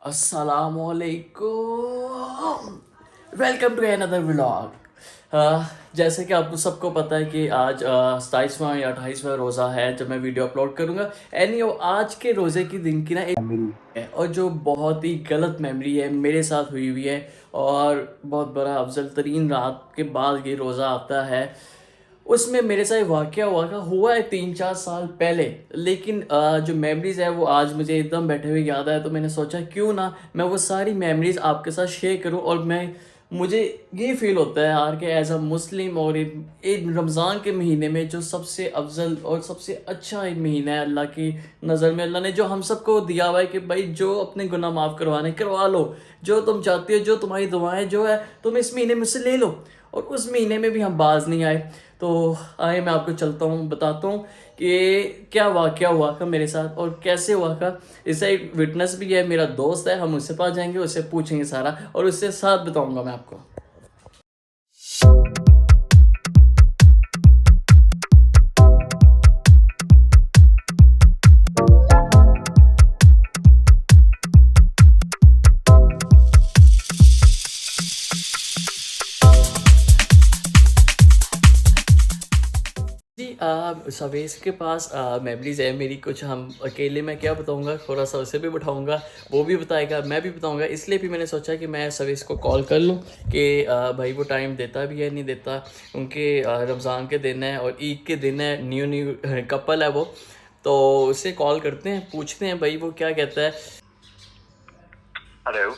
अस्सलामुअलैकुम। Welcome to another vlog. जैसे कि आपको सबको पता है कि आज 27वां या 28वां रोज़ा है जब मैं वीडियो अपलोड करूँगा। आज के रोज़े की दिन की ना एक मेमोरी है और जो बहुत ही गलत मेमोरी है मेरे साथ हुई हुई है। और बहुत बड़ा अफजल तरीन रात के बाद ये रोज़ा आता है। उसमें मेरे साथ वाक़या हुआ है 3-4 साल पहले, लेकिन जो मेमोरीज़ है वो आज मुझे एकदम बैठे हुए याद आया, तो मैंने सोचा क्यों ना मैं वो सारी मेमोरीज़ आपके साथ शेयर करूं। और मुझे ये फील होता है यार कि एज अ मुस्लिम और एक रमज़ान के महीने में जो सबसे अफजल और सबसे अच्छा एक महीना है अल्लाह की नज़र में, अल्लाह ने जो हम सबको दिया हुआ है कि भाई जो अपने गुनाह माफ़ करवाने करवा लो, जो तुम चाहते हो, जो तुम्हारी दुआएं जो है तुम इस महीने में से ले लो। और उस महीने में भी हम बाज नहीं आए। तो आए मैं आपको चलता हूँ, बताता हूँ कि क्या वाक़या हुआ था मेरे साथ और कैसे हुआ था। इससे एक विटनेस भी है, मेरा दोस्त है, हम उससे पास जाएंगे, उससे पूछेंगे सारा और उससे साथ बताऊँगा मैं आपको। जी सवेश के पास मेमोरीज है मेरी कुछ। हम अकेले में क्या बताऊंगा, थोड़ा सा उसे भी बिठाऊंगा, वो भी बताएगा, मैं भी बताऊंगा। इसलिए भी मैंने सोचा कि मैं सवेश को कॉल कर लूं कि भाई वो टाइम देता भी है नहीं देता। उनके रमज़ान के दिन है और ईद के दिन है, न्यू कपल है वो। तो उसे कॉल करते हैं, पूछते हैं भाई वो क्या कहता है। हेलो।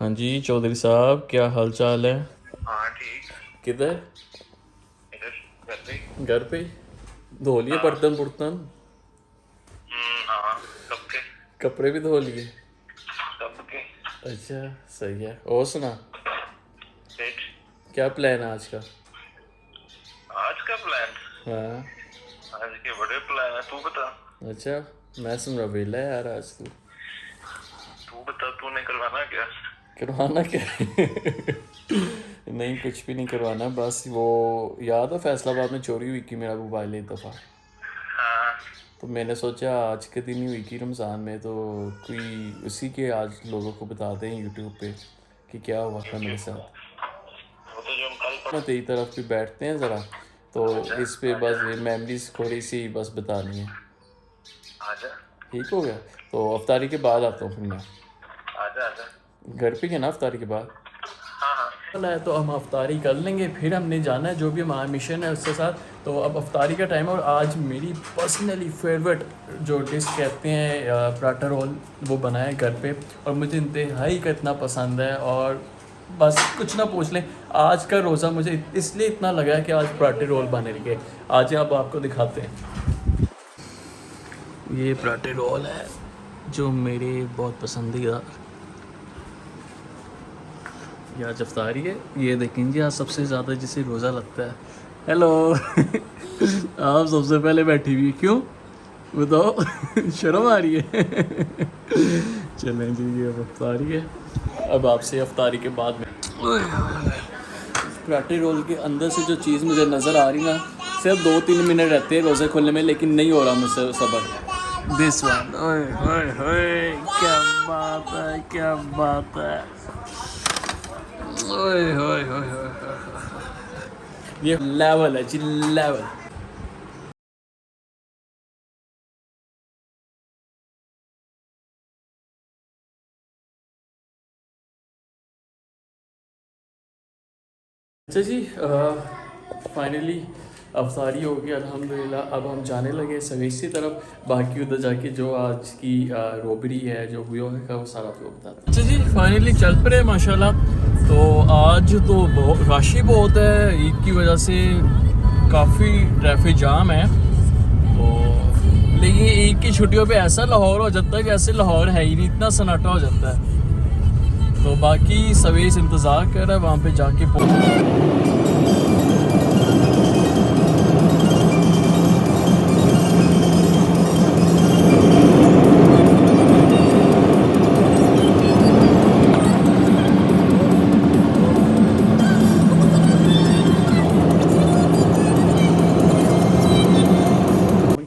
हाँ जी चौधरी साहब, क्या हाल चाल है? हाँ ठीक। किधर? इधर घर पे। घर पे? धो लिए हाँ। बर्तन बुर्तन? हाँ सबके। कपड़े भी धो लिए? सबके। अच्छा, सही है। और सुना, सेठ। क्या प्लान है आज का? आज का प्लान। हाँ। आज के बड़े प्लान है, तू बता। अच्छा, मैं सुन रहा वेला है यार आज तू। तू बता, तूने करवाना क्या? करवाना क्या है? नहीं, कुछ भी नहीं करवाना, बस वो याद है फैसलाबाद में चोरी हुई थी मेरा मोबाइल एक दफ़ा। हाँ। तो मैंने सोचा आज के दिन ही हुई थी रमज़ान में, तो कोई उसी के आज लोगों को बताते हैं यूट्यूब पे कि क्या हुआ था मेरे साथ। वो तो जो हम कल ना तेरी तरफ भी बैठते हैं ज़रा, तो आजा इस पे आजा बस ये मेमोरीज थोड़ी सी बस बतानी है। आजा ठीक हो गया? तो अफ्तारी के बाद आता हूँ फिर मैं। आजा आजा। घर पे क्या ना अफ्तारी के बाद हाँ हाँ। है, तो हम अफ्तारी कर लेंगे, फिर हमने जाना है जो भी हमारा मिशन है उसके साथ। तो अब अफ्तारी का टाइम है और आज मेरी पर्सनली फेवरेट जो डिश कहते हैं पराठा रोल, वो बना है घर पे और मुझे इंतहाई का इतना पसंद है। और बस कुछ ना पूछ लें, आज का रोज़ा मुझे इसलिए इतना लगा है कि आज पराठे रोल बने रहे। आज अब आपको दिखाते हैं, ये पराठे रोल है जो मेरे बहुत पसंदीदा। ये आज अफ्तारी है, ये देखें जी आज सबसे ज़्यादा जिसे रोज़ा लगता है। हेलो। आप सबसे पहले बैठी हुई क्यों बताओ? शर्म आ रही है? चलें जी, ये अब अफ्तारी है। अब आपसे अफ्तारी के बाद में पराठे रोल के अंदर से जो चीज़ मुझे नज़र आ रही ना, सिर्फ 2-3 मिनट रहते हैं रोज़े खोलने में, लेकिन नहीं हो रहा मुझसे सबर। दिस वन, ओए ओए ओए, क्या बात है, क्या बात है। ओए होए होए होए, ये लेवल है जी, लेवल। अच्छा जी, फाइनली अफ्तारी हो गई अल्हम्दुलिल्लाह। अब हम जाने लगे सवेश की तरफ। बाकी उधर जाके जो आज की रोबरी है जो हुई है वो सारा आपको बताते हैं। अच्छा जी, फाइनली चल पड़े माशाल्लाह। तो आज तो बहुत रश ही बहुत है, ईद की वजह से काफ़ी ट्रैफिक जाम है। तो लेकिन ईद की छुट्टियों पे ऐसा लाहौर हो जाता है कि ऐसे लाहौर है ही नहीं, इतना सन्नाटा हो जाता है। तो बाकी सवेश इंतज़ार कर रहा है वहाँ पे जाके पहुँच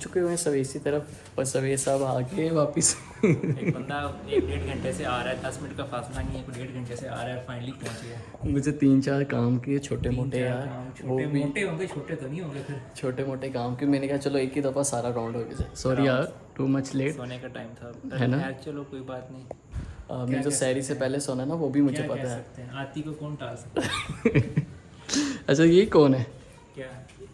चुके हुए हैं सवेश इसी तरफ और सवेर साहब आ गए वापस। एक बंदा 1-1.5 घंटे से आ रहा है, 10 मिनट का फासला नहीं है, 1-1.5 घंटे से आ रहा है, फाइनली पहुंच गया। मुझे 3-4 काम किए छोटे मोटे यार, वो छोटे भी मोटे होंगे, छोटे तो नहीं होंगे फिर। छोटे मोटे काम के। मैंने कहा चलो एक ही दफ़ा सारा राउंड हो गया। सॉरी यार टू मच लेट सोने का टाइम था, है ना? चलो कोई बात नहीं। मैं जो सैरी से पहले सोना ना वो भी मुझे क्या पता कह है। सकते हैं, आती को कौन टाल सकता है। अच्छा ये कौन है? क्या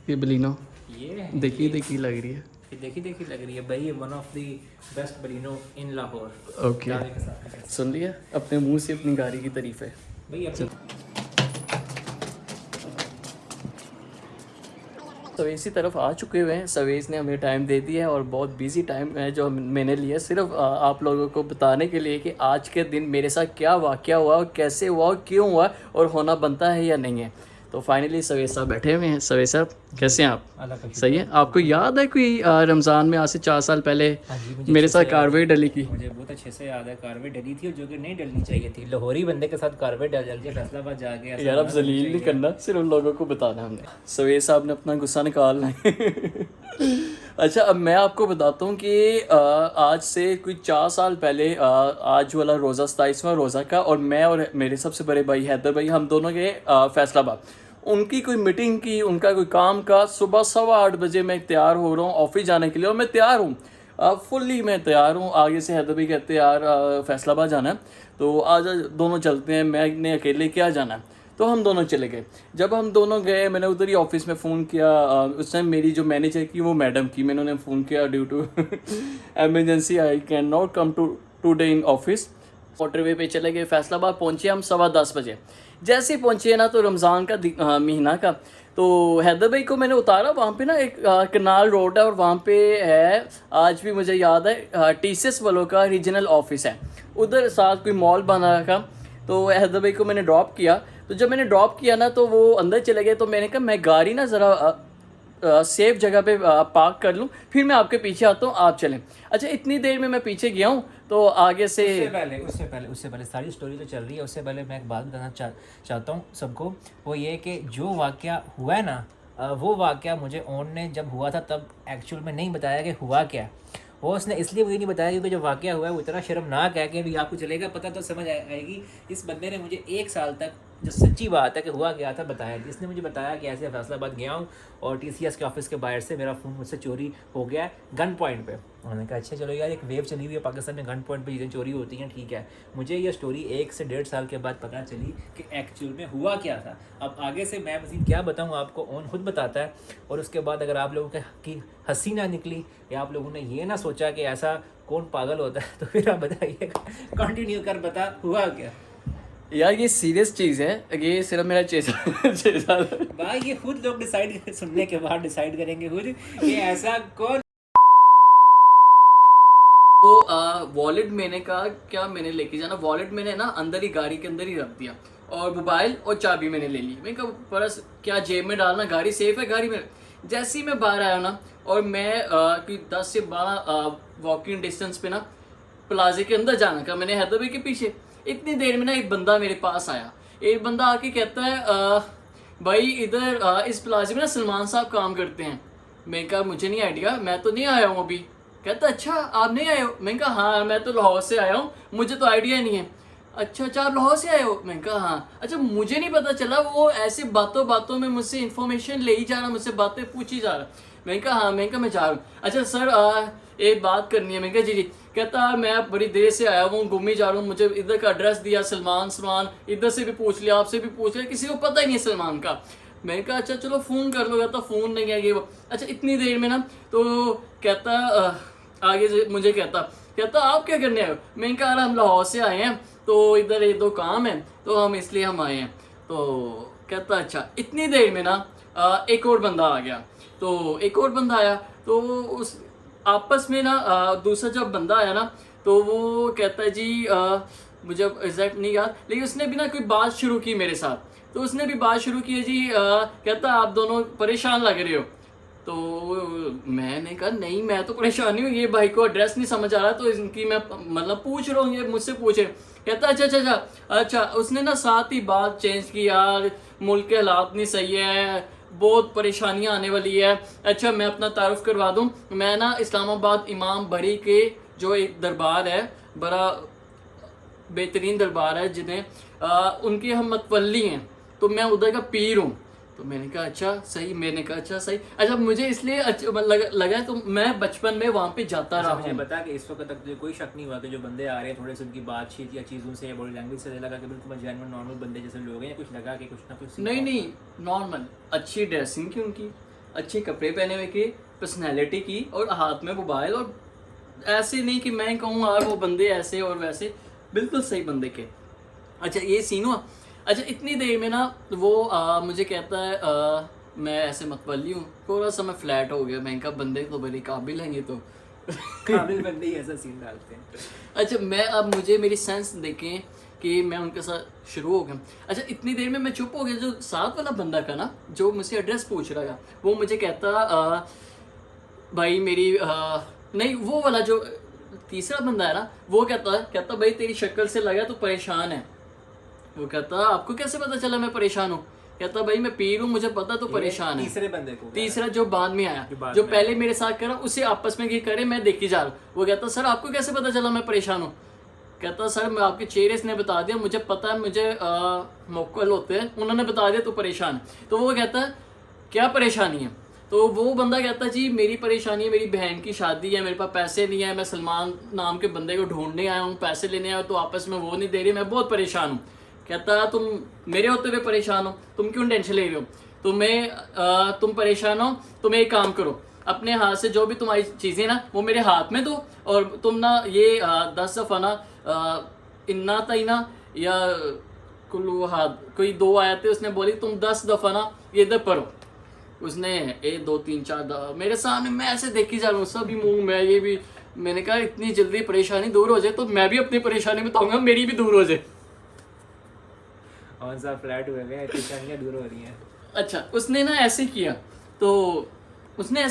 ये बलिनो ये देखी लग रही है। देखी लग रही है भाई, one of the best Baleno in Lahore. Okay दावे के साथ है। सुन लिया, अपने मुंह से अपनी गाड़ी की तारीफ है। भाई अपनी सवेज की तरफ आ चुके हुए हैं। सवेज ने हमें टाइम दे दिया है और बहुत बिजी टाइम है जो मैंने लिया सिर्फ आप लोगों को बताने के लिए कि आज के दिन मेरे साथ क्या वाक़या हुआ और कैसे हुआ और क्यों हुआ और होना बनता है या नहीं है। तो फाइनली सवेज साहब बैठे हुए हैं। सवेज साहब कैसे हैं आप? अल्लाह का सही है। आपको याद है कोई रमज़ान में आज से 4 साल पहले हाँ जी, मुझे मेरे अच्छे साथ से कारवाई डली की? मुझे बहुत अच्छे से याद है, कारवे डली थी और जो कि नहीं डलनी चाहिए थी। लाहौरी बंदे के साथ कारवे डल के फैसलाबाद जाके ऐसा यार अब होना जलील नहीं करना, सिर्फ उन लोगों को बताना हमने। सवेज साहब ने अपना गुस्सा निकालना है। अच्छा अब मैं आपको बताता हूँ कि आज से कोई 4 साल पहले आज वाला रोज़ा 27वां रोज़ा का, और मैं और मेरे सबसे बड़े भाई हैदर भाई हम दोनों गए फैसलाबाद। उनकी कोई मीटिंग की, उनका कोई काम का। सुबह 8:15 बजे मैं तैयार हो रहा हूँ ऑफिस जाने के लिए और मैं तैयार हूँ, फुल्ली मैं तैयार हूँ। आगे से हैदर भाई कहते यार फैसलाबाद जाना है तो आज दोनों चलते हैं, मैंने अकेले क्या जाना है। तो हम दोनों चले गए। जब हम दोनों गए मैंने उधर ही ऑफिस में फ़ोन किया। उस टाइम मेरी जो मैनेजर की वो मैडम की, मैंने उन्हें फ़ोन किया due to emergency I can not come today in office. Motorway पे चले गए, फैसलाबाद पहुँचे हम 10:15 बजे। जैसे ही पहुँचे ना तो रमज़ान का महीना का, तो हैदर भाई को मैंने उतारा। वहाँ पे ना एक कनाल रोड है और वहाँ पे है, आज भी मुझे याद है, TCS वालों का रीजनल ऑफिस है। उधर साथ कोई मॉल बना रखा। तो हैदर भाई को मैंने ड्रॉप किया। तो जब मैंने ड्रॉप किया ना तो वो अंदर चले गए। तो मैंने कहा मैं गाड़ी ना ज़रा सेफ जगह पे पार्क कर लूँ, फिर मैं आपके पीछे आता हूँ, आप चलें। अच्छा इतनी देर में मैं पीछे गया हूँ तो आगे से उससे पहले सारी स्टोरी तो चल रही है। उससे पहले मैं एक बात बताना चाहता हूँ सबको। वो ये कि जो वाक़या हुआ है ना, वो वाक़या मुझे ओन ने जब हुआ था तब एक्चुअल में नहीं बताया कि हुआ क्या। वो उसने इसलिए मुझे नहीं बताया क्योंकि जो वाक़या हुआ है वो इतना शर्मनाक है कि अभी आपको चलेगा पता तो समझ आएगी। इस बंदे ने मुझे 1 साल तक जो सच्ची बात है कि हुआ क्या था बताया। इसने मुझे बताया कि ऐसे फैसलाबाद गया हूँ और TCS के ऑफिस के बाहर से मेरा फ़ोन मुझसे चोरी हो गया है गन पॉइंट पे। उन्होंने कहा अच्छा चलो यार, एक वेव चली हुई है पाकिस्तान में, गन पॉइंट पे चीज़ें चोरी होती हैं, ठीक है। मुझे ये स्टोरी 1 से 1.5 साल के बाद पता चली कि एक्चुअल में हुआ क्या था। अब आगे से मैं मज़ीद क्या बताऊँ आपको, ओन खुद बताता है। और उसके बाद अगर आप लोगों की हंसी ना निकली या आप लोगों ने ये ना सोचा कि ऐसा कौन पागल होता है तो फिर आप बताइए, कंटिन्यू कर, बता हुआ क्या। यार ये सीरियस चीज़ है, ये सिर्फ मेरा 6 साल भाई ये खुद लोग डिसाइड सुनने के बाद डिसाइड करेंगे खुद कि ऐसा कौन। तो वॉलेट मैंने कहा क्या मैंने लेके जाना, वॉलेट मैंने ना अंदर ही गाड़ी के अंदर ही रख दिया और मोबाइल और चाबी मैंने ले ली। मैंने कहा पर्स क्या जेब में डालना, गाड़ी सेफ है गाड़ी में। जैसे ही मैं बाहर आया ना और मैं कोई 10 से 12 वॉकिंग डिस्टेंस पे ना प्लाजे के अंदर जाना का, मैंने हैदर भाई के पीछे। इतनी देर में ना एक बंदा मेरे पास आया। एक बंदा आके कहता है भाई इधर इस प्लाजे में ना सलमान साहब काम करते हैं। मैंने कहा मुझे नहीं आइडिया, मैं तो नहीं आया हूँ अभी। कहता अच्छा आप नहीं आए हो? मैंने कहा हाँ मैं तो लाहौर से आया हूँ, मुझे तो आइडिया नहीं है। अच्छा आप लाहौर से आए हो? मैंने कहा हाँ। अच्छा मुझे नहीं पता चला, वो ऐसे बातों बातों में मुझसे इन्फॉर्मेशन ले ही जा रहा, मुझसे बातें पूछ ही जा रहा। मैंने कहा हाँ। मैंने कहा मैं जा रहा हूँ। अच्छा सर एक बात करनी है। मैंने कहा जी। कहता मैं बड़ी देर से आया हूँ, घूम ही जा रहा हूँ, मुझे इधर का एड्रेस दिया, सलमान इधर से भी पूछ लिया, आपसे भी पूछ लिया, किसी को पता ही नहीं सलमान का। मैंने कहा अच्छा चलो फ़ोन कर लो। कहता फ़ोन नहीं है ये वो। अच्छा इतनी देर में ना तो कहता आगे से मुझे कहता आप क्या करने आए हो? मैंने कहा हम लाहौर से आए हैं तो इधर ये 2 काम है तो हम इसलिए हम आए हैं। तो कहता अच्छा। इतनी देर में ना एक और बंदा आ गया। तो एक और बंदा आया तो उस आपस में ना दूसरा जब बंदा आया ना तो वो कहता है जी मुझे एग्जैक्ट नहीं याद, लेकिन उसने भी ना कोई बात शुरू की मेरे साथ। तो उसने भी बात शुरू की है जी। कहता आप दोनों परेशान लग रहे हो। तो मैंने कहा नहीं मैं तो परेशान नहीं हूँ, ये भाई को एड्रेस नहीं समझ आ रहा तो इनकी मैं मतलब पूछ रहा हूँ, ये मुझसे पूछे। कहता अच्छा। उसने ना साथ ही बात चेंज की, यार मुल्क के हालात नहीं सही है, बहुत परेशानियां आने वाली है। अच्छा मैं अपना तारुफ करवा दूं, मैं ना इस्लामाबाद इमाम बरी के जो एक दरबार है, बड़ा बेहतरीन दरबार है जिन्हें उनके हम मतवली हैं, तो मैं उधर का पीर हूँ। तो मैंने कहा अच्छा सही, मैंने कहा अच्छा सही। अच्छा मुझे इसलिए अच्छा लगा तो मैं बचपन में वहाँ पे जाता रहा मुझे हूँ। बता कि इस वक्त तक तुझे कोई शक नहीं हुआ कि जो बंदे आ रहे हैं थोड़े से उनकी बातचीत या चीज़ों से या बॉडी लैंग्वेज से लगा कि बिल्कुल जेन्युइन नॉर्मल बंदे जैसे लोग हैं, या कुछ लगा कि कुछ ना कुछ नहीं नहीं, नॉर्मल, अच्छी ड्रेसिंग की उनकी, अच्छे कपड़े पहने हुए की, पर्सनैलिटी की, और हाथ में मोबाइल, और ऐसे नहीं कि मैं कहूँ यार वो बंदे ऐसे और वैसे, बिल्कुल सही बंदे के। अच्छा ये सीन हुआ। अच्छा इतनी देर में ना वो मुझे कहता है मैं ऐसे मतवली हूँ, थोड़ा सा मैं फ्लैट हो गया। मैं कहा बंदे तो बड़े काबिल हैं ये तो। काबिल बंदे ही ऐसा सीन डालते हैं। अच्छा मैं अब मुझे मेरी सेंस देखें कि मैं उनके साथ शुरू हो गया। अच्छा इतनी देर में मैं चुप हो गया। जो साथ वाला बंदा का ना, जो मुझसे एड्रेस पूछ रहा था, वो मुझे कहता भाई मेरी नहीं, वो वाला जो तीसरा बंदा है ना, वो कहता भाई तेरी शक्ल से लगा तो परेशान है। वो कहता आपको कैसे पता चला मैं परेशान हूँ? कहता भाई मैं पीर हूँ, मुझे पता तो परेशान है। तीसरे बंदे को, तीसरा जो बाद में आया, जो पहले मेरे साथ करा, उसे आपस में ये करे, मैं देखी जा रहा हूँ। वो कहता सर आपको कैसे पता चला मैं परेशान हूँ? कहता सर मैं आपके चेहरे से ने बता दिया, मुझे पता है, मुझे मोक्कल होते हैं, उन्होंने बता दिया तो परेशान है। तो वो कहता है क्या परेशानी है? तो वो बंदा कहता जी मेरी परेशानी है, मेरी बहन की शादी है, मेरे पास पैसे नहीं है, मैं सलमान नाम के बंदे को ढूंढने आया हूँ, पैसे लेने आया, तो आपस में वो नहीं दे रही, मैं बहुत परेशान हूँ। कहता तुम मेरे होते हुए परेशान हो, तुम क्यों टेंशन ले रहे हो? तुम परेशान हो, तुम एक काम करो, अपने हाथ से जो भी तुम्हारी चीज़ें ना वो मेरे हाथ में दो, और तुम ना ये 10 दफ़ा ना इन्ना तईना या कुल्लू हाथ, कोई 2 आयतें उसने बोली, तुम 10 दफ़ा ना ये इधर पढ़ो। उसने 1 2 3 4 दफ़ा मेरे सामने, मैं ऐसे देखी जा रहा हूँ, सभी मुंह में ये भी। मैंने कहा इतनी जल्दी परेशानी दूर हो जाए तो मैं भी अपनी परेशानी बताऊंगा, मेरी भी दूर हो जाए। कौन सा फ्लैट हुए गए, परेशानियां दूर हो रही हैं। अच्छा उसने ना ऐसे किया, तो उसने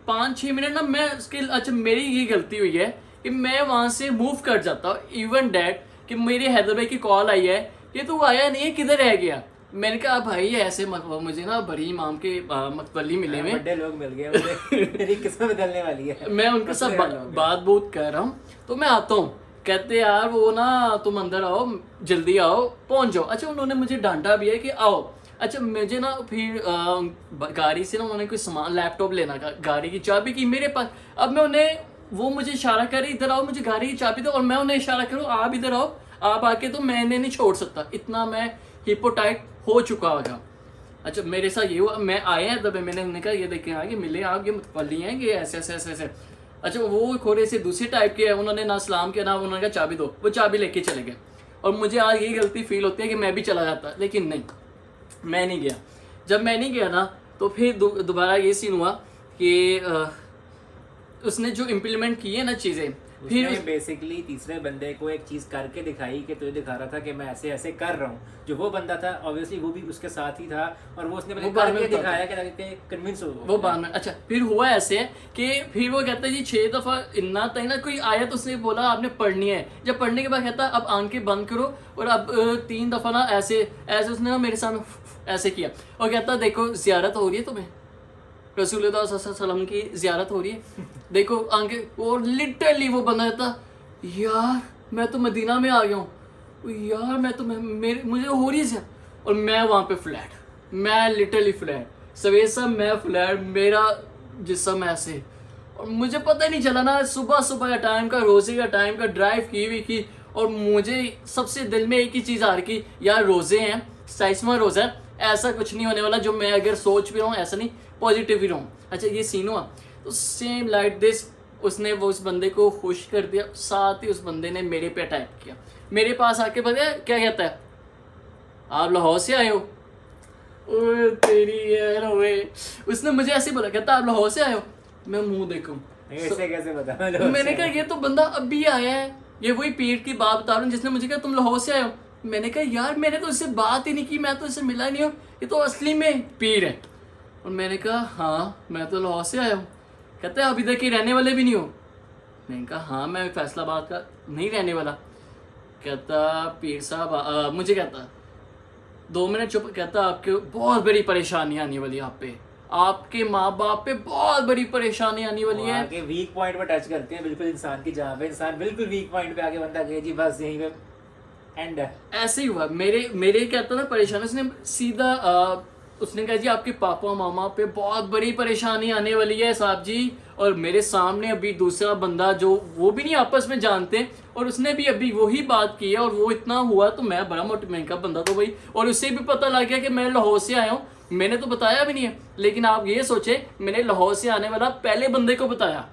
5-6 मिनट ना मैं उसके, अच्छा मेरी ये गलती हुई है कि मैं वहाँ से मूव कर जाता हूँ। इवन डैट कि मेरे हैदर भाई की कॉल आई है कि तू आया नहीं है, किधर रह गया? मैंने कहा भाई ऐसे मत, मुझे ना बड़ी इमाम के मतवली मिले हुए, बड़े लोग मिल गए मुझे, मेरी किस्मत बदलने वाली है। मैं उनके साथ बात बहुत कर रहा हूँ, तो मैं आता हूँ। कहते यार वो ना तुम अंदर आओ, जल्दी आओ, पहुंच जाओ। अच्छा उन्होंने मुझे डांटा भी है कि आओ। अच्छा मुझे ना फिर गाड़ी से ना उन्होंने कोई सामान, लैपटॉप लेना था, गाड़ी की चाबी की मेरे पास। अब मैं उन्हें, वो मुझे इशारा करे इधर आओ, मुझे गाड़ी की चाबी दो, और मैं उन्हें इशारा करूँ आप इधर आओ, आप आके तो मैंने नहीं छोड़ सकता, इतना मैं हिपोटाइट हो चुका होगा। अच्छा मेरे साथ ये हुआ, मैं आया तब मैंने उन्हें कहा ये देखें आगे मिले आप, ये मतवली हैं, ये ऐसे ऐसे ऐसे ऐसे। अच्छा वो थोड़े से दूसरे टाइप के हैं, उन्होंने ना सलाम किया ना उन्होंने कहा चाबी दो, वो चाबी लेके चले गए। और मुझे आज यही गलती फील होती है कि मैं भी चला जाता, लेकिन नहीं, मैं नहीं गया। जब मैं नहीं गया ना तो फिर दोबारा ये सीन हुआ कि उसने जो इम्प्लीमेंट की है ना चीज़ें, फिर बेसिकली तीसरे बंदे को एक चीज करके दिखाई कि तुझे दिखा रहा था कि मैं ऐसे ऐसे कर रहा हूँ। जो वो बंदा था ऑब्वियसली वो भी उसके साथ ही था, और वो उसने करके दिखाया कि कन्विंस हो वो बाद में। अच्छा फिर हुआ ऐसे कि फिर वो कहता है जी 6 दफ़ा इन्ना तक ना, कोई आयत उसने बोला आपने पढ़नी है। जब पढ़ने के बाद कहता अब आंखें बंद करो, और अब 3 दफ़ा ना ऐसे ऐसे उसने ना मेरे सामने ऐसे किया, और कहता देखो ज़ियारत हो रही है तुम्हें, रसूलुल्लाह सल्लल्लाहु अलैहि वसल्लम की ज़ियारत हो रही है, देखो आंखें। और लिटरली वो बंदा था यार मैं तो मदीना में आ गया हूँ, यार मैं तो मेरे मुझे हो रही है। और मैं वहाँ पे फ्लैट, मैं लिटरली फ्लैट, सवेर साहब मैं फ्लैट, मेरा जिस्म ऐसे। और मुझे पता ही नहीं चला ना, सुबह सुबह का टाइम का, रोज़े का टाइम का, ड्राइव की हुई की। और मुझे सबसे दिल में एक ही चीज़ आ रही कि यार रोज़े हैं, 27वां रोज़ा है, ऐसा कुछ नहीं होने वाला जो मैं अगर सोच भी रहा हूँ, ऐसा नहीं, पॉजिटिव ही रहूँ। अच्छा ये सीन हुआ तो सेम लाइक दिस, उसने वो उस बंदे को खुश कर दिया, साथ ही उस बंदे ने मेरे पे अटैक किया। मेरे पास आके पता है क्या कहता है, आप लाहौर से आए हो? ओए तेरी यार ओए, उसने मुझे ऐसे बोला, कहता आप लाहौर से आए हो? मैं मुंह देखूं ऐसे कैसे बता। मैंने कहा ये तो बंदा अभी आया है, ये वही पीर की बात बता रहा हूँ जिसने मुझे कहा तुम लाहौर से आए हो। मैंने कहा यार मैंने तो इससे बात ही नहीं की, मैं तो इससे मिला नहीं हूँ, ये तो असली में पीर है। और मैंने कहा हाँ मैं तो लाहौर से आया हूँ। कहते हैं आप इधर के रहने वाले भी नहीं हो? मैंने कहा हाँ मैं फैसलाबाद का नहीं रहने वाला। कहता पीर साहब मुझे कहता 2 मिनट चुप, कहता आपके बहुत बड़ी परेशानी आने वाली है आप पे, आपके माँ बाप पे बहुत बड़ी परेशानी आने वाली है। आगे वीक पॉइंट पे टच करते हैं बिल्कुल इंसान की, जहाँ पे इंसान बिल्कुल वीक पॉइंट पे आगे बंदा गया जी बस यहीं पे एंड है। ऐसे ही हुआ मेरे कहता ना परेशानी, उसने सीधा उसने कहा जी आपके पापा मामा पे बहुत बड़ी परेशानी आने वाली है साहब जी। और मेरे सामने अभी दूसरा बंदा जो वो भी नहीं आपस में जानते, और उसने भी अभी वही बात की है, और वो इतना हुआ तो मैं बड़ा महंगा बंदा तो भाई, और उससे भी पता लग गया कि मैं लाहौर से आया हूँ, मैंने तो बताया भी नहीं है। लेकिन आप ये सोचे मैंने लाहौर से आने वाला पहले बंदे को बताया,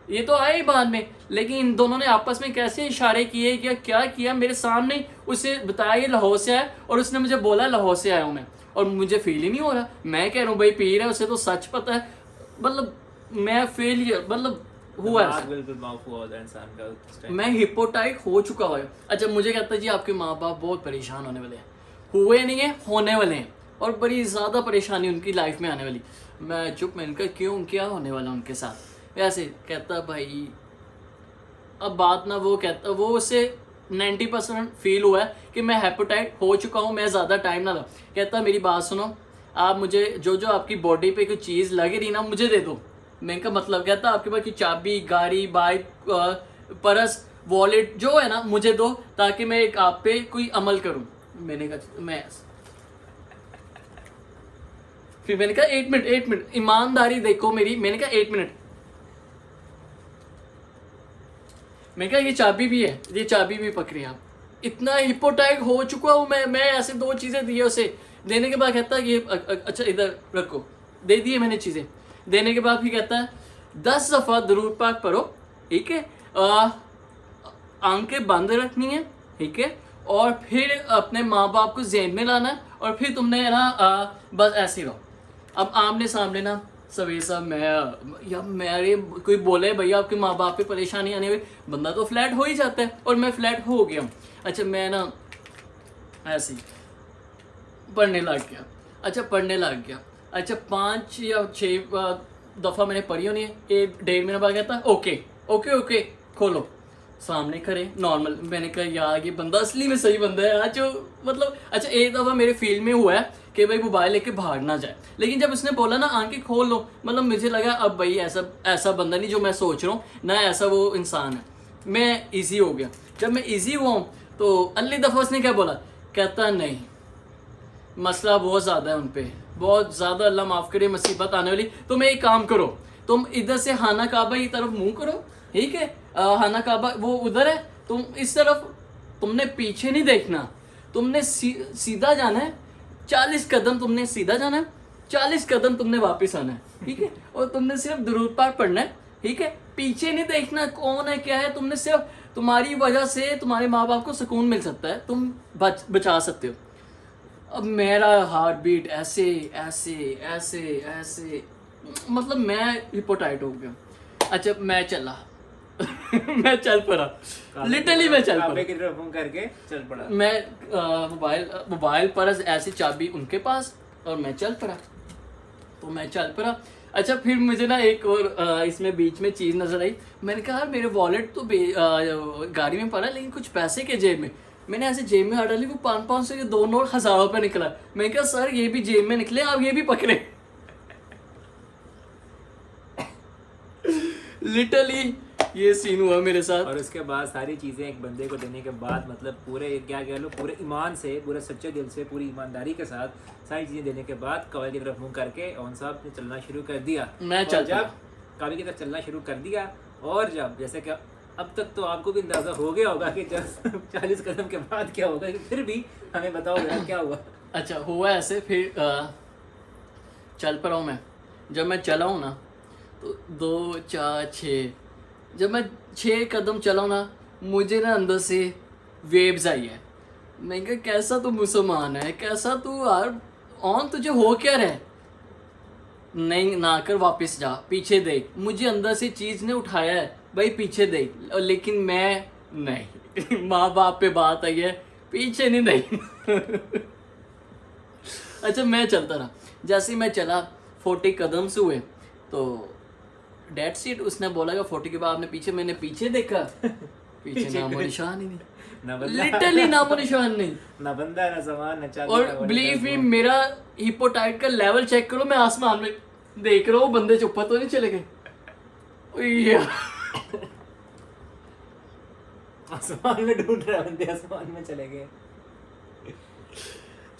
ये तो आए ही बाद में, लेकिन इन दोनों ने आपस में कैसे इशारे किए क्या किया मेरे सामने, उसे बताया ये लाहौर से आया, और उसने मुझे बोला लाहौर से आया हूँ मैं, और मुझे फील ही नहीं हो रहा। मैं कह रहा हूँ भाई पी रहा है, उसे तो सच पता है, मतलब मैं फेलियर, मतलब हुआ दिमाग है, बिल्कुल माफ हुआ होता है इंसान का उस टाइम। मैं हिपोटाइक हो चुका हुआ। अच्छा मुझे कहता है जी आपके माँ बाप बहुत परेशान होने वाले हैं, हुए नहीं है होने वाले हैं, और बड़ी ज़्यादा परेशानी उनकी लाइफ में आने वाली। मैं चुप, मैंने कहा क्यों, क्या होने वाला उनके साथ। वैसे कहता भाई अब बात ना, वो कहता वो उसे 90% फील हुआ है कि मैं हेपेटाइट हो चुका हूँ, मैं ज़्यादा टाइम ना लगा। कहता मेरी बात सुनो, आप मुझे जो जो आपकी बॉडी पे कोई चीज़ लगी रही ना मुझे दे दो। मैंने का मतलब, कहता आपके पास की चाबी, गाड़ी, बाइक, पर्स, वॉलेट जो है ना मुझे दो, ताकि मैं एक आप पे कोई अमल करूँ। मैंने कहा मैं, फिर मैंने कहा 1 मिनट ईमानदारी देखो मेरी, मैंने कहा 1 मिनट, मैं कहा ये चाबी भी है, ये चाबी भी पकड़ी आप। इतना हिपोटाइक हो चुका हूँ मैं ऐसे 2 चीज़ें दी उसे, देने के बाद कहता है ये अच्छा इधर रखो, दे दिए मैंने चीज़ें। देने के बाद फिर कहता है 10 दफ़ा दरूद पाक पढ़ो, ठीक है, आंखें बंद रखनी है, ठीक है, और फिर अपने माँ बाप को ज़हन में लाना है, और फिर तुमने ना बस ऐसे ही रहो। अब आमने सामने ना सवेर साहब मैं या मेरे कोई बोले भैया आपके माँ बाप पे परेशानी आने हुई, बंदा तो फ्लैट हो ही जाता है, और मैं फ्लैट हो गया हूँ। अच्छा मैं ना ऐसे ही पढ़ने लग गया। अच्छा पढ़ने लग गया, अच्छा 5 या 6 दफ़ा मैंने पढ़ी होनी है। 1-1.5 महीने बाद कहता ओके ओके ओके खोलो, सामने खड़े नॉर्मल। मैंने कहा यार ये बंदा असली में सही बंदा है आज, मतलब अच्छा एक दफ़ा मेरे फील्ड में हुआ है कि भाई मोबाइल लेके भाग ना जाए, लेकिन जब उसने बोला ना आंखें खोल लो, मतलब मुझे लगा अब भाई ऐसा बंदा नहीं जो मैं सोच रहा हूँ ना, ऐसा वो इंसान है। मैं इजी हो गया। जब मैं इजी हुआ हूँ तो अगली दफ़ा उसने क्या बोला, कहता नहीं मसला बहुत ज़्यादा है उन पर, बहुत ज़्यादा, अल्लाह माफ़ करे मुसीबत आने वाली। तुम एक काम करो, तुम इधर से खाना काबा की तरफ मुँह करो, ठीक है, खाना काबा वो उधर है, तुम इस तरफ, तुमने पीछे नहीं देखना, तुमने सीधा जाना है, 40 कदम तुमने सीधा जाना है, 40 कदम तुमने वापस आना है, ठीक है, और तुमने सिर्फ दुरूद पाक पढ़ना है, ठीक है, पीछे नहीं देखना कौन है क्या है, तुमने सिर्फ तुम्हारी वजह से तुम्हारे माँ बाप को सुकून मिल सकता है, तुम बचा सकते हो। अब मेरा हार्ट बीट ऐसे ऐसे ऐसे ऐसे, मतलब मैं हिपोटाइट हो गया। अच्छा मैं चला मैं चल पड़ा, लिटरली मैं चल पड़ा, की तरफ मुंह करके चल पड़ा। मैं मोबाइल पर ऐसी चाबी उनके पास, और मैं चल पड़ा, तो मैं चल पड़ा। अच्छा फिर मुझे ना एक और इसमें बीच में चीज़ नज़र आई। मैंने कहा यार मेरे वॉलेट तो गाड़ी में पड़ा, लेकिन कुछ पैसे के जेब में। मैंने ऐसे जेब में हटा ली, वो 500 के 2 नोट 1000 रुपये निकला। मैंने कहा सर ये भी जेब में निकले, आप ये भी पकड़े लिटरली ये सीन हुआ मेरे साथ। और उसके बाद सारी चीज़ें एक बंदे को देने के बाद, मतलब पूरे क्या कह लो, पूरे ईमान से, पूरे सच्चे दिल से, पूरी ईमानदारी के साथ सारी चीज़ें देने के बाद कवल की तरफ मुंह करके ओन साहब ने चलना शुरू कर दिया। मैं चल जब कवल की तरफ चलना शुरू कर दिया, और जब जैसे कि अब तक तो आपको भी अंदाज़ा हो गया होगा कि जब 40 कदम के बाद क्या होगा, फिर भी हमें बताओ यार क्या हुआ। अच्छा हुआ ऐसे, फिर चल पड़ा हूँ मैं। जब मैं चला हूँ ना तो 2 4 6, जब मैं 6 कदम चला हूँ ना, मुझे ना अंदर से वेव्स आई है। मैं कहा कैसा तू मुसलमान है, कैसा तू यार ऑन, तुझे हो क्या रहा है, नहीं ना कर, वापस जा, पीछे देख। मुझे अंदर से चीज़ ने उठाया है भाई पीछे देख, लेकिन मैं नहीं माँ बाप पे बात आई है, पीछे नहीं देख अच्छा मैं चलता रहा, जैसे ही मैं चला 40 कदम से हुए तो डेट सीट, उसने बोला कि 40 के बाद आपने पीछे, मैंने पीछे देखा पीछे नामो निशान ही नहीं। ना बंदा लिटरली नामो निशान नहीं। ना बंदा ना सामान ना चाबी और ना वो, बिलीव ना मी, वो। मेरा हिपोटाइट का लेवल चेक करो, मैं आसमान में देख रहा हूँ बंदे से ऊपर तो नहीं चले गए। ओए यार, आसमान में ढूंढ रहा है, बंदे आसमान में चले गए।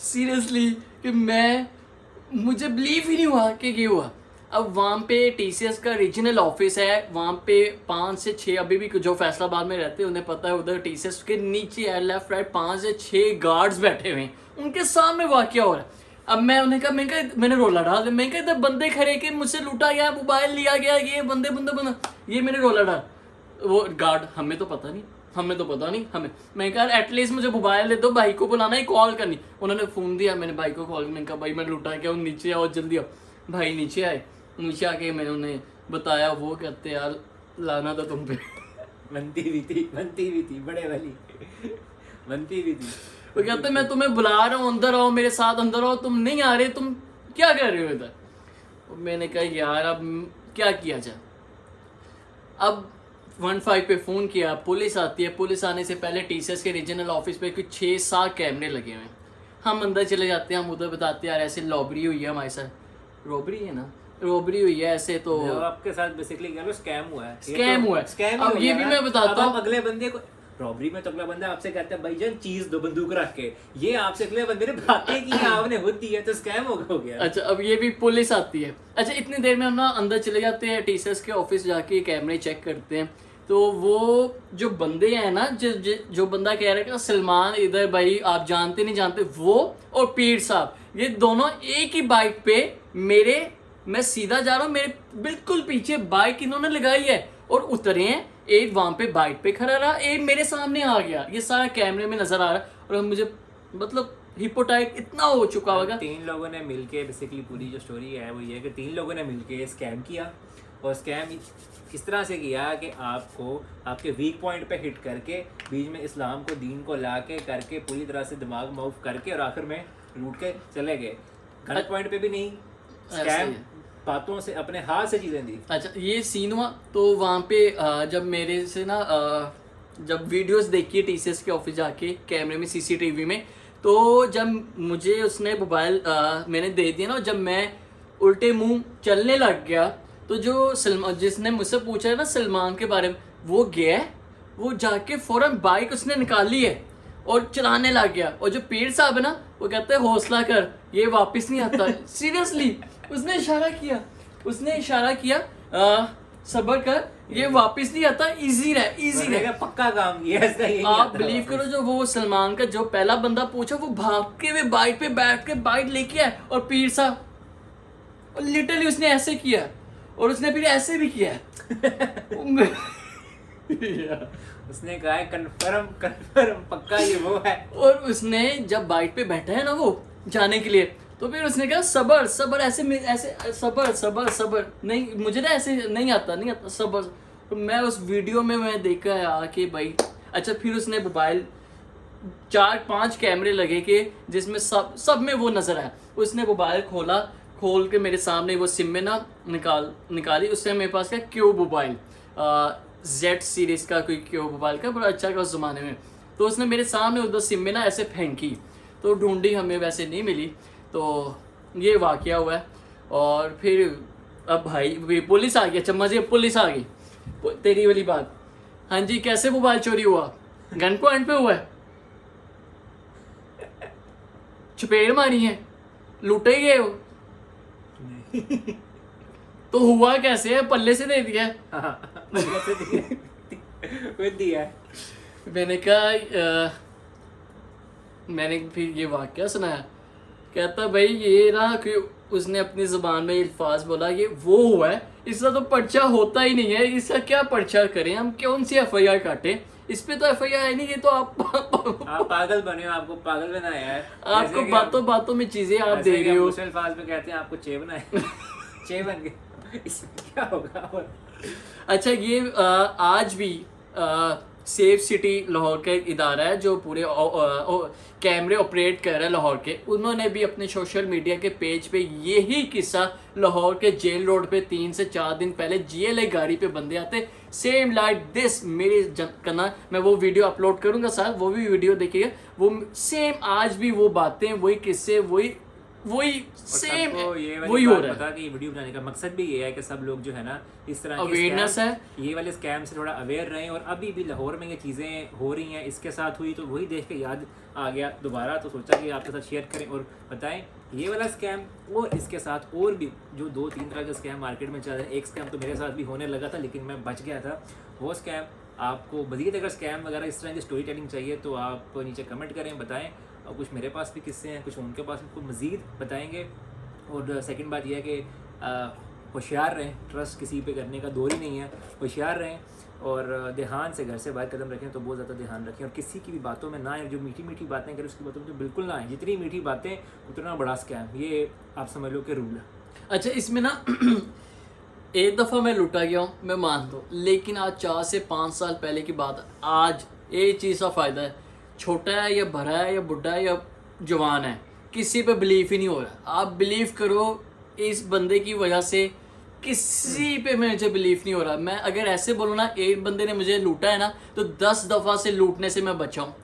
सीरियसली कि मुझे बिलीव ही नहीं हुआ कि ये हुआ। अब वहाँ पे टीसीएस का रीजनल ऑफिस है, वहाँ पे 5 से 6 अभी भी जो फैसलाबाद में रहते हैं उन्हें पता है, उधर टीसीएस के नीचे है लेफ्ट राइट 5 से 6 गार्ड्स बैठे हुए हैं, उनके सामने वाकया हो रहा है। अब मैंने कहा मैंने रोला डाल दिया, मैंने कहा इधर बंदे खड़े के मुझसे लूटा गया, मोबाइल लिया गया, ये बंदे ये मैंने रोला डाल। वो गार्ड, हमें तो पता नहीं हमें। मैं कहा एटलीस्ट मुझे मोबाइल दे दो, भाई को बुलाना है, कॉल करनी। उन्होंने फ़ोन दिया, मैंने भाई को कॉल, मैंने कहा भाई मैं लुटा गया हूँ, नीचे आओ जल्दी आओ। भाई नीचे आए, नीचे आके मैंने उन्हें बताया, वो कहते यार लाना था तुम पे। बनती भी थी बड़े वाली बनती भी थी। वो कहते मैं तुम्हें बुला रहा हूँ, अंदर आओ मेरे साथ, अंदर आओ, तुम नहीं आ रहे, तुम क्या कर रहे हो इधर। मैंने कहा यार अब क्या किया जाए। अब 15 पे फ़ोन किया, पुलिस आती है। पुलिस आने से पहले टीसीएस के रीजनल ऑफिस पे कुछ 6-7 कैमरे लगे हुए हैं। हम अंदर चले जाते हैं, हम उधर बताते हैं यार ऐसे रॉबरी हुई है हमारे साथ। रॉबरी है ना, रॉबरी हुई है ऐसे, तो जो आपके साथ बेसिकली क्या स्कैम हुआ है, स्कैम हुआ है। स्कैम अब ये भी मैं बताता हूँ। अगले बंदे को रॉबरी में तो अगला बंदा आपसे कहता है भाईजान चीज दो बंदूक रख के, ये आपसे अगले बंदे ने बातें की आपने होती है तो स्कैम हो गया। अच्छा, अब ये भी पुलिस आती है। अच्छा, इतनी देर में हम ना अंदर चले जाते हैं, टीसीएस के ऑफिस जाके कैमरे चेक करते हैं। तो वो जो बंदे हैं ना, जो बंदा कह रहा है कि सलमान इधर भाई आप जानते नहीं जानते, वो और पीर साहब, ये दोनों एक ही बाइक पे मैं सीधा जा रहा हूँ, मेरे बिल्कुल पीछे बाइक इन्होंने लगाई है और उतरे हैं। एक वहां पे बाइक पे खड़ा रहा, एक मेरे सामने आ गया। ये सारा कैमरे में नजर आ रहा है और मुझे मतलब हिपोटाइट इतना हो चुका होगा। 3 लोगों ने मिलके बेसिकली पूरी जो स्टोरी है वो ये है कि 3 लोगों ने मिलके स्कैम किया। और स्कैम किस तरह से किया कि आपको आपके वीक पॉइंट पे हिट करके बीच में इस्लाम को दीन को ला के करके पूरी तरह से दिमाग मूव करके और आखिर में लूट के चले गए। गन पॉइंट पे भी नहीं, स्कैम बातों से अपने हाथ से चीजें दी। अच्छा, ये सीन हुआ। तो वहाँ पे जब मेरे से ना जब वीडियोस देखी टीसीएस के ऑफिस जाके कैमरे में सीसीटीवी में, तो जब मुझे उसने मोबाइल मैंने दे दिया ना, जब मैं उल्टे मुंह चलने लग गया, तो जो जिसने मुझसे पूछा है ना सलमान के बारे में, वो गया, वो जाके फौरन बाइक उसने निकाली है और चलाने लग गया। और जो पीर साहब है ना, वो कहते हैं हौसला कर, ये वापस नहीं आता। सीरियसली उसने इशारा किया सब्र कर, ये वापस नहीं आता, इजी रह। पक्का काम ये ऐसा ही आप बिलीव करो, जो वो सलमान का जो पहला बंदा पूछा, वो भाग के वे बाइक पे बैठ के बाइक लेके आए। और पीर साहब लिटरली उसने ऐसे किया और उसने फिर ऐसे भी किया। उसने कहा है कंफर्म पक्का ये वो है। और उसने जब बाइक पे बैठा है ना वो जाने के लिए, तो फिर उसने कहा सबर ऐसे सबर नहीं, मुझे ना ऐसे नहीं आता सबर। तो मैं उस वीडियो में मैं देखा है कि भाई अच्छा, फिर उसने मोबाइल 4-5 कैमरे लगे के जिसमें सब में वो नजर आया। उसने मोबाइल खोल के मेरे सामने वो सिम में ना निकाली। उससे मेरे पास क्या क्यूब मोबाइल Z सीरीज का कोई क्यूब मोबाइल का बड़ा अच्छा का उस जमाने में। तो उसने मेरे सामने उधर सिम में ना ऐसे फेंकी, तो ढूंढी, हमें वैसे नहीं मिली। तो ये वाकया हुआ है। और फिर अब भाई पुलिस आ गया, चम्मा जी पुलिस आ गई। तेरी वाली बात, हाँ जी, कैसे मोबाइल चोरी हुआ? गन पॉइंट पे हुआ है, चपेड़ मारी है, लूटे गए हो? तो हुआ कैसे है? पल्ले से दे दिया? दिया। मैंने कहा मैंने फिर ये वाकया सुनाया। कहता भाई ये ना कि उसने अपनी ज़बान में अल्फाज बोला, ये वो हुआ है, इसका तो पर्चा होता ही नहीं है, इसका क्या पर्चा करें हम, कौन सी FIR काटे? इस पे तो FIR है नहीं, ये तो आप पागल बने हो, आपको पागल बनाया है। आपको बातों में चीजें आप दे रहे हो। अल्फाज में कहते हैं आपको चे बनाए। चे बन गए, इसमें क्या होगा? अच्छा, ये आज भी सेफ सिटी लाहौर का एक इदारा है जो पूरे कैमरे ऑपरेट कर रहा है लाहौर के, उन्होंने भी अपने सोशल मीडिया के पेज पे यही किस्सा लाहौर के जेल रोड पे 3 से 4 दिन पहले GLA गाड़ी पे बंदे आते सेम लाइक दिस मेरे करना, मैं वो वीडियो अपलोड करूंगा साथ, वो भी वीडियो देखिएगा, वो सेम आज भी वो बातें वही किस्से वही सेम वही हो रहा है। पता कि ये वीडियो बनाने का मकसद भी ये है कि सब लोग जो है ना इस तरह अवेयरनेस है, ये वाले स्कैम से थोड़ा अवेयर रहें। और अभी भी लाहौर में ये चीज़ें हो रही हैं, इसके साथ हुई तो वही देख के याद आ गया दोबारा, तो सोचा कि आपके साथ शेयर करें और बताएं ये वाला स्कैम और इसके साथ और भी जो 2-3 तरह के स्कैम मार्केट में चल रहे हैं। एक स्कैम तो मेरे साथ भी होने लगा था लेकिन मैं बच गया था, वो स्कैम आपको मज़ीद अगर स्कैम वगैरह इस तरह की स्टोरी टेलिंग चाहिए तो आप नीचे कमेंट करें, बताएं। और कुछ मेरे पास भी किस्से हैं, कुछ उनके पास भी, मज़ीद बताएंगे। और सेकंड बात यह है कि होशियार रहें, ट्रस्ट किसी पे करने का दौर ही नहीं है, होशियार रहें और ध्यान से घर से बाहर कदम रखें तो बहुत ज़्यादा ध्यान रखें। और किसी की भी बातों में ना आए, जो मीठी मीठी बातें करें उसकी बातों में तो बिल्कुल ना आए, जितनी मीठी बातें उतना बड़ा स्कैम, ये आप समझ लो कि रूल है। अच्छा इसमें ना एक दफ़ा मैं लुटा गया हूँ, मैं मानता हूँ, लेकिन आज 4 से 5 साल पहले की बात है। आज एक चीज़ का फ़ायदा है, छोटा है या बड़ा है या बुढ़ा है या जवान है, किसी पे बिलीव ही नहीं हो रहा। आप बिलीव करो इस बंदे की वजह से किसी पे मुझे बिलीव नहीं हो रहा। मैं अगर ऐसे बोलूँ ना एक बंदे ने मुझे लूटा है ना तो 10 दफ़ा से लूटने से मैं बचा हूँ।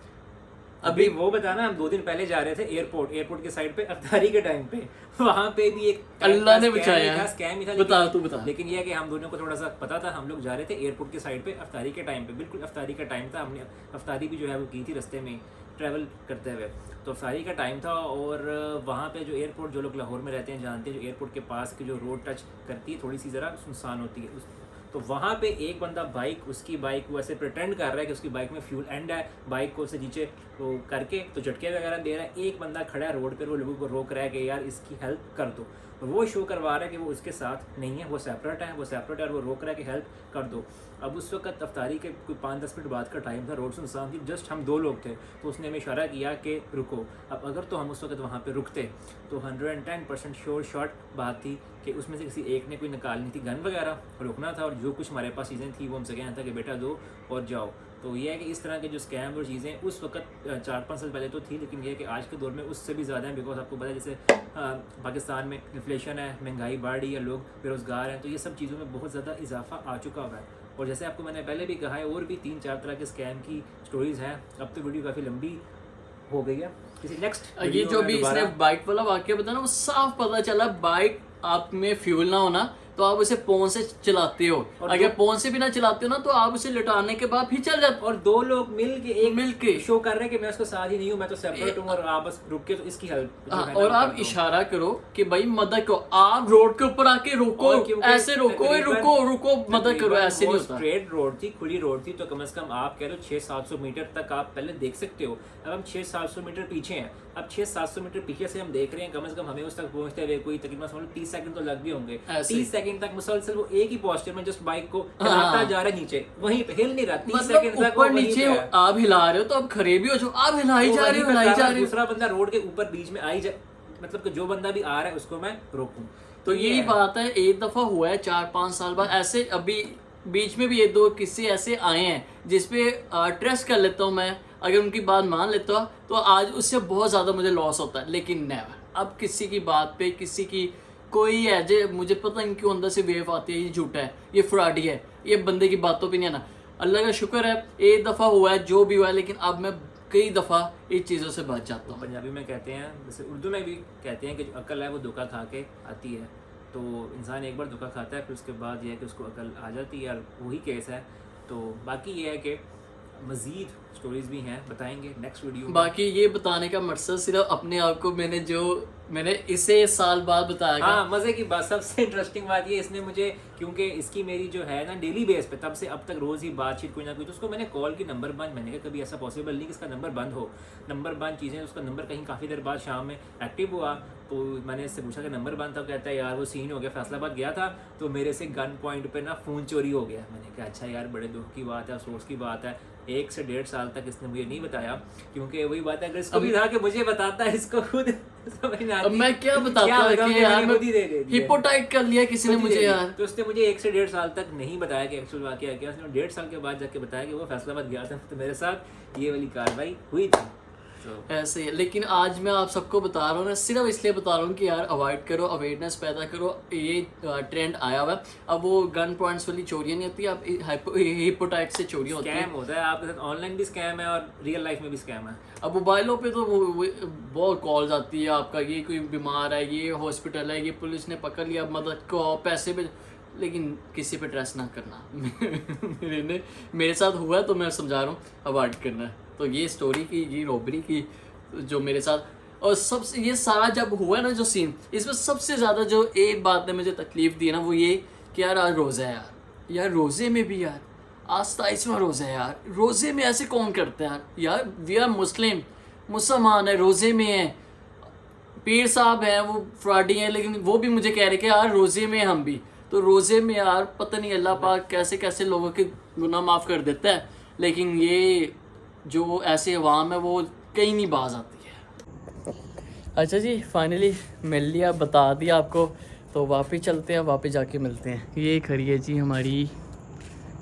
अभी वो बताना, हम 2 दिन पहले जा रहे थे एयरपोर्ट के साइड पे अफ्तारी के टाइम पे, वहाँ पे भी एक अल्लाह ने बचाया है, स्कैम ही था। बता तू बता। लेकिन ये है कि हम दोनों को थोड़ा सा पता था, हम लोग जा रहे थे एयरपोर्ट के साइड पे अफ्तारी के टाइम पे, बिल्कुल अफ्तारी का टाइम था। हमने अफ्तारी भी जो है वो की थी रास्ते में ट्रैवल करते हुए, तो अफ्तारी का टाइम था। और वहाँ पे जो एयरपोर्ट, जो लोग लाहौर में रहते हैं जानते हैं, जो एयरपोर्ट के पास की जो रोड टच करती है थोड़ी सी ज़रा सुनसान होती है, तो वहाँ पे एक बंदा उसकी बाइक को ऐसे प्रिटेंड कर रहा है कि उसकी बाइक में फ्यूल एंड है, बाइक को उससे नीचे वो करके तो झटके वगैरह दे रहा है। एक बंदा खड़ा है रोड पर, वो लोगों को रोक रहा है कि यार इसकी हेल्प कर दो, वो शो करवा रहा है कि वो उसके साथ नहीं है, वो सेपरेट है और वो रोक रहा है कि हेल्प कर दो। अब उस वक्त अफ्तारी के कोई 5-10 मिनट बाद का टाइम था, रोड सुनसान थी, जस्ट हम 2 लोग थे, तो उसने हमें इशारा किया कि रुको। अब अगर तो हम उस वक्त वहाँ पे रुकते तो 110% श्योर शॉट बात थी कि उसमें से किसी एक ने कोई निकालनी थी गन वगैरह, रोकना था, और जो कुछ हमारे पास चीज़ें थी वो हमसे कहना था कि बेटा दो और जाओ। तो ये है कि इस तरह के जो स्कैम और चीज़ें उस वक्त 4-5 साल पहले तो थी, लेकिन ये है कि आज के दौर में उससे भी ज़्यादा है। बिकॉज आपको पता है जैसे पाकिस्तान में इन्फ्लेशन है, महंगाई बढ़ रही है, लोग बेरोज़गार हैं, तो ये सब चीज़ों में बहुत ज़्यादा इजाफा आ चुका हुआ है। और जैसे आपको मैंने पहले भी कहा है, और भी 3-4 तरह के स्कैम की स्टोरीज़ हैं। अब तो वीडियो काफ़ी लंबी हो गई है, किसी नेक्स्ट ये जो भी इसने बाइक वाला वाक्य बताया ना, वो साफ पता चला बाइक आप में फ्यूल ना होना तो आप उसे फोन से चलाते हो, अगर फोन से भी ना चलाते हो ना तो आप उसे लटाने के बाद भी चल जाते। और 2 लोग मिल के शो कर रहे हैं कि मैं उसके साथ ही नहीं हूँ, मैं तो सेपरेट हूँ, और आप बस रुक के तो इसकी हेल्प। और आप इशारा करो कि भाई मदद करो, आप रोड के ऊपर आके रोको, ऐसे रोको रुको मदद करो, ऐसे नहीं होता। स्ट्रेट रोड थी, खुली रोड थी, तो कम से कम आप कह लो 600-700 मीटर तक आप पहले देख सकते हो। अब हम 600-700 मीटर पीछे हैं, अब 600-700 मीटर पीछे से हम देख रहे हैं, कम से कम हमें उस तक पहुंचते हुए कोई तकरीबन 30 सेकंड तो लग भी होंगे। 30 सेकंड तक मुसलसल वो एक ही पोस्चर में जस्ट बाइक को हिलाता जा रहा है, नीचे वहीं पे हिल नहीं रहा। 30 सेकंड तक ऊपर नीचे आप हिला रहे हो तो अब खरे भी हो जाओ, आप हिलाई जा रहे हो। दूसरा बंदा रोड के ऊपर बीच में आई जाए, मतलब कि जो बंदा भी आ रहा है उसको मैं रोकूं। तो यही बात है, एक दफा हुआ है 4-5 साल बाद ऐसे। अभी बीच में भी 1-2 किस्से ऐसे आए हैं जिसपे ट्रस्ट कर लेता हूँ मैं, अगर उनकी बात मान लेता हूँ तो आज उससे बहुत ज़्यादा मुझे लॉस होता है। लेकिन नेवर, अब किसी की बात पे किसी की कोई है मुझे पता नहीं क्यों अंदर से वेव आती है, ये झूठा है, ये फ्रॉडी है, ये बंदे की बातों पे नहीं आना। अल्लाह का शुक्र है एक दफ़ा हुआ है जो भी हुआ है, लेकिन अब मैं कई दफ़ा इन चीज़ों से बच जाता हूँ। पंजाबी में कहते हैं, जैसे उर्दू में भी कहते हैं कि जो अकल है वो धोखा खा के आती है। तो इंसान एक बार धोखा खाता है, फिर उसके बाद यह है कि उसको अकल आ जाती है, और वही केस है। तो बाकी ये है कि मज़ीद स्टोरीज भी हैं, बताएंगे नेक्स्ट वीडियो में। बाकी ये बताने का मकसद सिर्फ अपने आप को मैंने इसे साल बाद बताया। हाँ, मज़े की बात, सबसे इंटरेस्टिंग बात ये, इसने मुझे, क्योंकि इसकी मेरी जो है ना डेली बेस पे, तब से अब तक रोज़ ही बातचीत कोई ना कोई, तो उसको मैंने कॉल की नंबर बंद, मैंने कहा कभी ऐसा पॉसिबल नहीं कि इसका नंबर बंद हो, नंबर बंद चीज़ें। उसका नंबर कहीं काफ़ी देर बाद शाम में एक्टिव हुआ, तो मैंने इससे पूछा कि नंबर बंद था, कहता है यार वो सीन हो गया, फैसलाबाद गया था तो मेरे से गन पॉइंट पे ना फ़ोन चोरी हो गया। मैंने कहा अच्छा यार, बड़े दुख की बात है, अफसोस की बात है, 1 से 1.5 साल तक इसने मुझे नहीं बताया, क्योंकि वही बात है, अगर इसको भी था कि मुझे बताता है, इसको खुद समझ नहीं अब आती। मैं क्या बताता बताऊं कि यार मैंने खुद ही दे दिया। हिपोटाइट कर लिया किसी ने खुद ही मुझे दे दिया। यार। तो उसने मुझे 1 से 1.5 साल तक नहीं बताया कि एक्चुअल वाकया क्या, उसने 1.5 साल के बाद जाके बताया कि वो फैसलाबाद गया था, तो मेरे साथ ये वाली कार्रवाई हुई थी। ऐसे ही। लेकिन आज मैं आप सबको बता रहा हूँ ना, सिर्फ इसलिए बता रहा हूँ कि यार अवॉइड करो, अवेयरनेस पैदा करो। ये ट्रेंड आया हुआ है। अब वो गन पॉइंट्स वाली चोरियाँ नहीं होती, अब हिपोटाइट से चोरियाँ होती हैं। स्कैम होता है आपके साथ, ऑनलाइन भी स्कैम है और रियल लाइफ में भी स्कैम है। अब मोबाइलों पे तो वो बहुत कॉल्स आती है आपका, ये कोई बीमार है, ये हॉस्पिटल है, ये पुलिस ने पकड़ लिया, मदद को पैसे पे। लेकिन किसी पे ट्रस्ट ना करना। मेरे साथ हुआ है तो मैं समझा रहा हूँ अवॉइड करना है। तो ये स्टोरी की, ये रॉबरी की जो मेरे साथ, और सबसे ये सारा जब हुआ ना जो सीन, इसमें सबसे ज़्यादा जो एक बात ने मुझे तकलीफ दी ना, वो ये कि यार आज रोज़ा है यार रोज़े में भी यार आज 27वां रोज़ा है यार, रोज़े में ऐसे कौन करता है यार वी आर मुसलमान है, रोज़े में है, पीर साहब हैं वो फ्रॉडी हैं, लेकिन वो भी मुझे कह रहे कि यार रोज़े में हम भी, तो रोज़े में यार पता नहीं अल्लाह पाक कैसे कैसे लोगों के गुनाह माफ़ कर देता है, लेकिन ये जो ऐसे अवाम है वो कहीं नहीं बाज आती है। अच्छा जी, फाइनली मिल लिया, बता दिया आपको, तो वापस चलते हैं, वापस जाके मिलते हैं। ये खड़ी है जी हमारी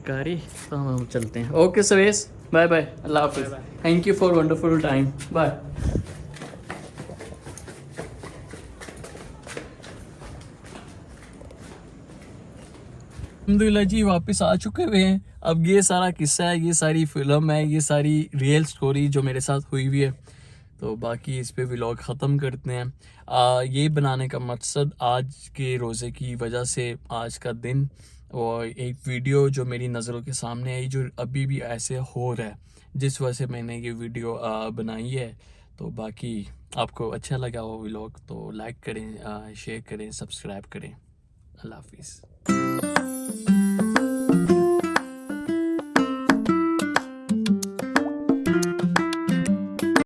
गाड़ी, तो हम चलते हैं। ओके सुरेश, बाय बाय, अल्लाह हाफिज़, thank you for wonderful time, bye. अल्हम्दुलिल्लाह जी वापस आ चुके हुए हैं। अब ये सारा किस्सा है, ये सारी फिल्म है, ये सारी रियल स्टोरी जो मेरे साथ हुई हुई है, तो बाकी इस पे व्लॉग ख़त्म करते हैं। ये बनाने का मकसद आज के रोज़े की वजह से आज का दिन और एक वीडियो जो मेरी नज़रों के सामने आई, जो अभी भी ऐसे हो रहा है, जिस वजह से मैंने ये वीडियो बनाई है। तो बाकी आपको अच्छा लगा वो व्लॉग तो लाइक करें, शेयर करें, सब्सक्राइब करें। अल्लाह हाफिज़।